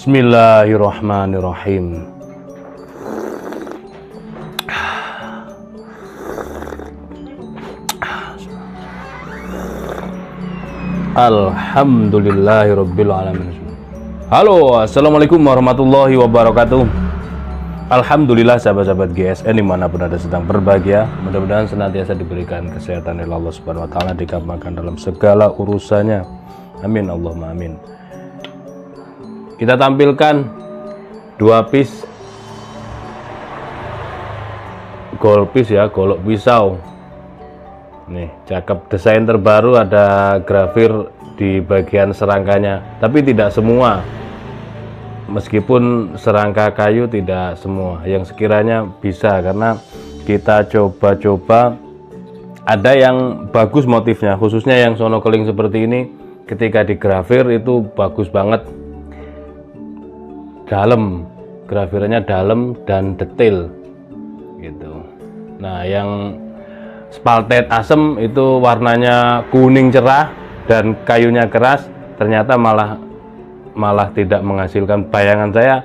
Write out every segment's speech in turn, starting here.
Bismillahirrahmanirrahim. Alhamdulillahirabbil alamin. Halo, assalamualaikum warahmatullahi wabarakatuh. Alhamdulillah sahabat-sahabat GSN dimanapun Anda sedang berbahagia, mudah-mudahan senantiasa diberikan kesehatan oleh Allah Subhanahu wa taala, dikabulkan dalam segala urusannya. Amin Allahumma amin. Kita tampilkan dua piece golok pisau. Nih, cakep, desain terbaru, ada grafir di bagian serangkanya, tapi tidak semua. Meskipun serangka kayu tidak semua, yang sekiranya bisa, karena kita coba-coba ada yang bagus motifnya, khususnya yang sono keling seperti ini, ketika digrafir itu bagus banget, dalam, grafirannya dalam dan detail gitu. Nah, yang spaltet asem itu warnanya kuning cerah dan kayunya keras, ternyata malah tidak menghasilkan, bayangan saya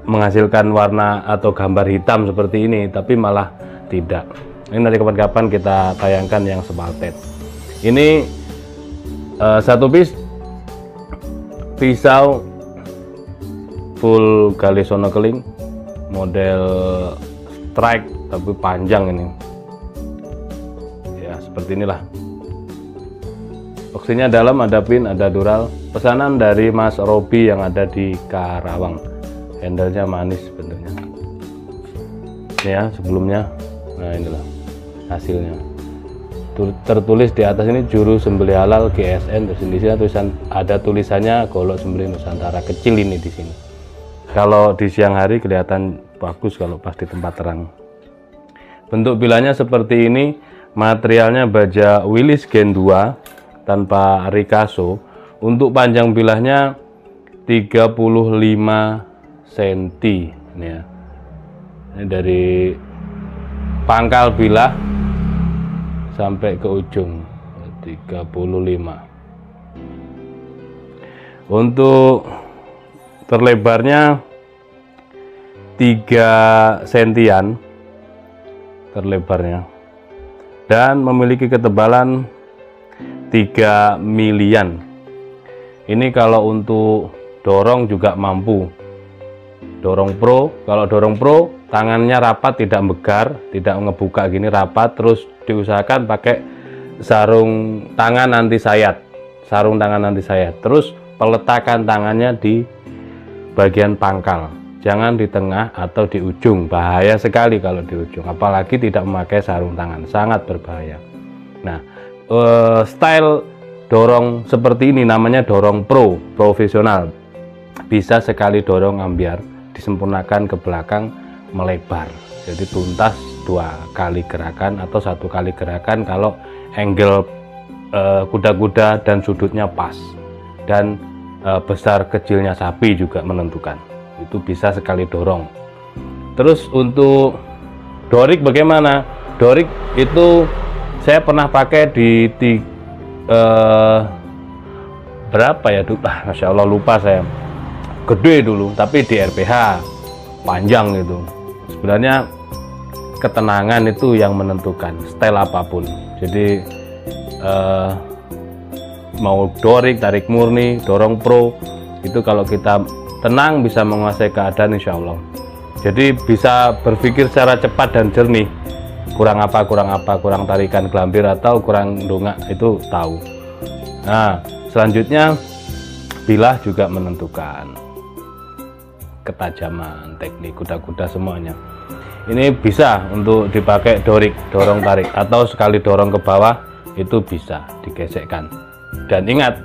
menghasilkan warna atau gambar hitam seperti ini, tapi malah tidak. Ini nanti kapan-kapan kita tayangkan yang spaltet. Ini satu piece pisau full gali sono keling, model strike tapi panjang ini. Seperti inilah. Boxnya dalam, ada pin, ada dural. Pesanan dari Mas Robi yang ada di Karawang. Handlenya manis bentuknya. Ini ya sebelumnya. Nah, inilah hasilnya. Tertulis di atas ini juru sembelih halal GSN. Terus di sini ada tulisannya golok sembelih Nusantara, kecil ini di sini. Kalau di siang hari kelihatan bagus kalau pas di tempat terang. Bentuk bilanya seperti ini. Materialnya baja Willis Gen 2 tanpa Ricasso. Untuk panjang bilahnya 35 cm ini ya. Ini dari pangkal bilah sampai ke ujung 35. Untuk terlebarnya 3 sentian terlebarnya, dan memiliki ketebalan 3 milian. Ini kalau untuk dorong juga mampu. Dorong pro, kalau dorong pro tangannya rapat, tidak megar, tidak ngebuka gini, rapat. Terus diusahakan pakai sarung tangan anti sayat. Terus peletakan tangannya di bagian pangkal, jangan di tengah atau di ujung, bahaya sekali kalau di ujung, apalagi tidak memakai sarung tangan, sangat berbahaya. Nah, style dorong seperti ini namanya dorong pro, profesional. Bisa sekali dorong ambiar, disempurnakan ke belakang, melebar, jadi tuntas 2 kali gerakan atau 1 kali gerakan kalau angle kuda-kuda dan sudutnya pas, dan besar kecilnya sapi juga menentukan. Itu bisa sekali dorong. Terus untuk dorik bagaimana? Dorik itu saya pernah pakai di berapa ya tuh? Masya Allah lupa saya. Gede dulu, tapi di RPH panjang gitu. Sebenarnya ketenangan itu yang menentukan style apapun. Jadi mau dorik, tarik murni, dorong pro, itu kalau kita tenang bisa menguasai keadaan insya Allah. Jadi bisa berpikir secara cepat dan jernih. Kurang tarikan gelambir atau kurang dongak itu tahu. Nah, selanjutnya bilah juga menentukan ketajaman teknik kuda-kuda semuanya. Ini bisa untuk dipakai dorik, dorong tarik, atau sekali dorong ke bawah itu bisa digesekkan. Dan ingat,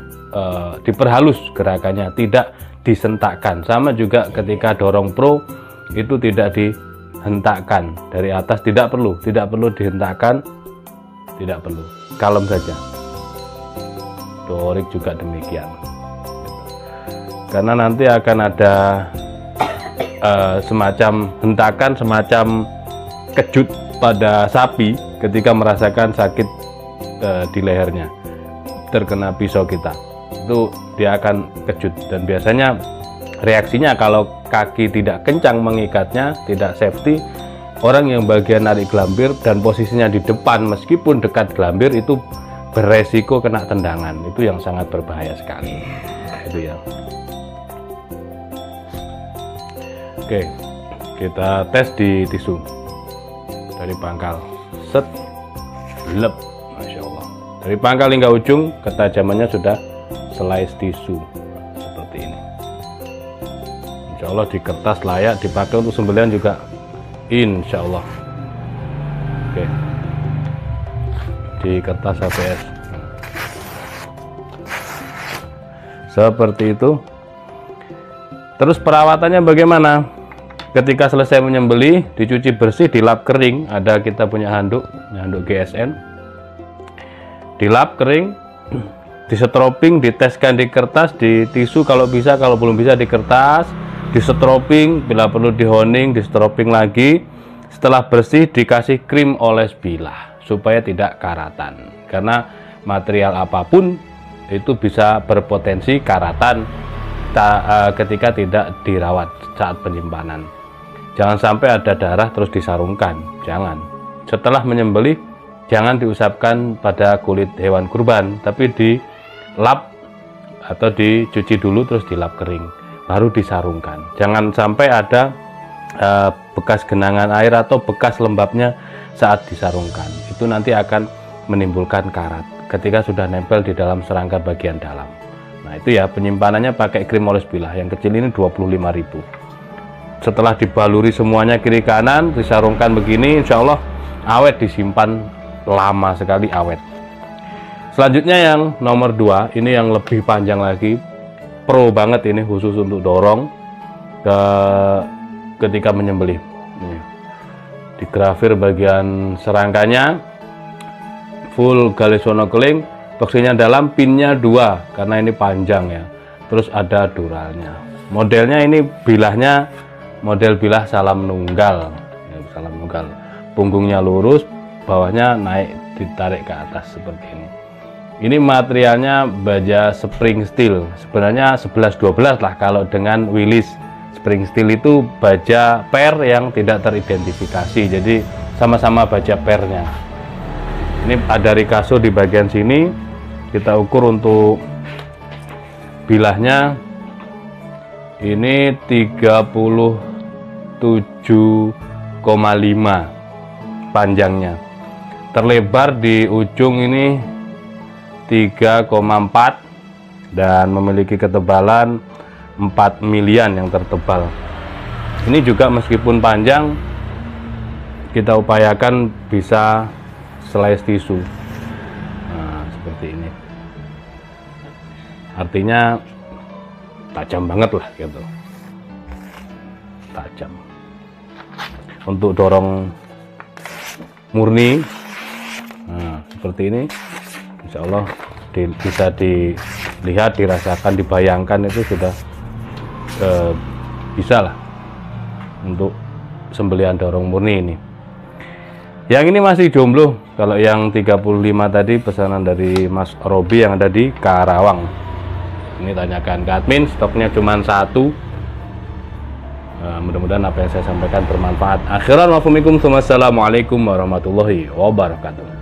diperhalus gerakannya, tidak disentakkan. Sama juga ketika dorong pro itu tidak dihentakkan dari atas, tidak perlu dihentakkan, tidak perlu, kalem saja. Dorik juga demikian, karena nanti akan ada semacam hentakan, semacam kejut pada sapi ketika merasakan sakit di lehernya terkena pisau kita, itu dia akan kejut. Dan biasanya reaksinya kalau kaki tidak kencang mengikatnya, tidak safety, orang yang bagian narik gelambir dan posisinya di depan meskipun dekat gelambir itu beresiko kena tendangan. Itu yang sangat berbahaya sekali. Itu ya. Oke, kita tes di tisu dari pangkal, set, lep, masya Allah. Dari pangkal hingga ujung ketajamannya sudah slice tisu seperti ini. Insya Allah di kertas layak dipakai untuk sembelihan juga, insya Allah. Oke, di kertas HPS seperti itu. Terus perawatannya bagaimana? Ketika selesai menyembelih, dicuci bersih, dilap kering. Ada kita punya handuk GSN, dilap kering, disetroping, diteskan di kertas, di tisu kalau bisa, kalau belum bisa di kertas, disetroping, bila perlu dihoning, disetroping lagi. Setelah bersih dikasih krim oles bilah supaya tidak karatan, karena material apapun itu bisa berpotensi karatan ketika tidak dirawat saat penyimpanan. Jangan sampai ada darah terus disarungkan, jangan. Setelah menyembelih jangan diusapkan pada kulit hewan kurban, tapi dilap atau dicuci dulu terus dilap kering, baru disarungkan. Jangan sampai ada bekas genangan air atau bekas lembabnya saat disarungkan. Itu nanti akan menimbulkan karat ketika sudah nempel di dalam serangga bagian dalam. Nah itu ya, penyimpanannya pakai krim oles bilah. Yang kecil ini 25.000. Setelah dibaluri semuanya kiri kanan, disarungkan begini, insya Allah awet, disimpan lama sekali awet. Selanjutnya yang nomor 2, ini yang lebih panjang lagi, pro banget ini, khusus untuk dorong ketika menyembelih. Digrafir bagian serangkanya full galesono keling, toksinya dalam, pinnya 2 karena ini panjang ya. Terus ada duralnya. Modelnya ini bilahnya model bilah salam nunggal, salam nunggal. Punggungnya lurus, bawahnya naik, ditarik ke atas seperti ini. Ini materialnya baja spring steel. Sebenarnya 11-12 lah kalau dengan Willis. Spring steel itu baja per yang tidak teridentifikasi, jadi sama-sama baja pernya. Ini ada rikaso di bagian sini. Kita ukur untuk bilahnya ini 37,5 panjangnya. Terlebar di ujung ini 3,4 dan memiliki ketebalan 4 milian yang tertebal. Ini juga meskipun panjang, kita upayakan bisa slice tisu. Nah, seperti ini. Artinya tajam banget lah gitu. Tajam. Untuk dorong murni, nah, seperti ini, insya Allah bisa dilihat, dirasakan, dibayangkan, itu sudah bisa lah untuk sembelihan dorong murni ini. Yang ini masih jomblo. Kalau yang 35 tadi pesanan dari Mas Robi yang ada di Karawang. Ini tanyakan ke admin, stoknya cuma 1. Mudah-mudahan apa yang saya sampaikan bermanfaat. Akhiran wafumikum, assalamualaikum warahmatullahi wabarakatuh.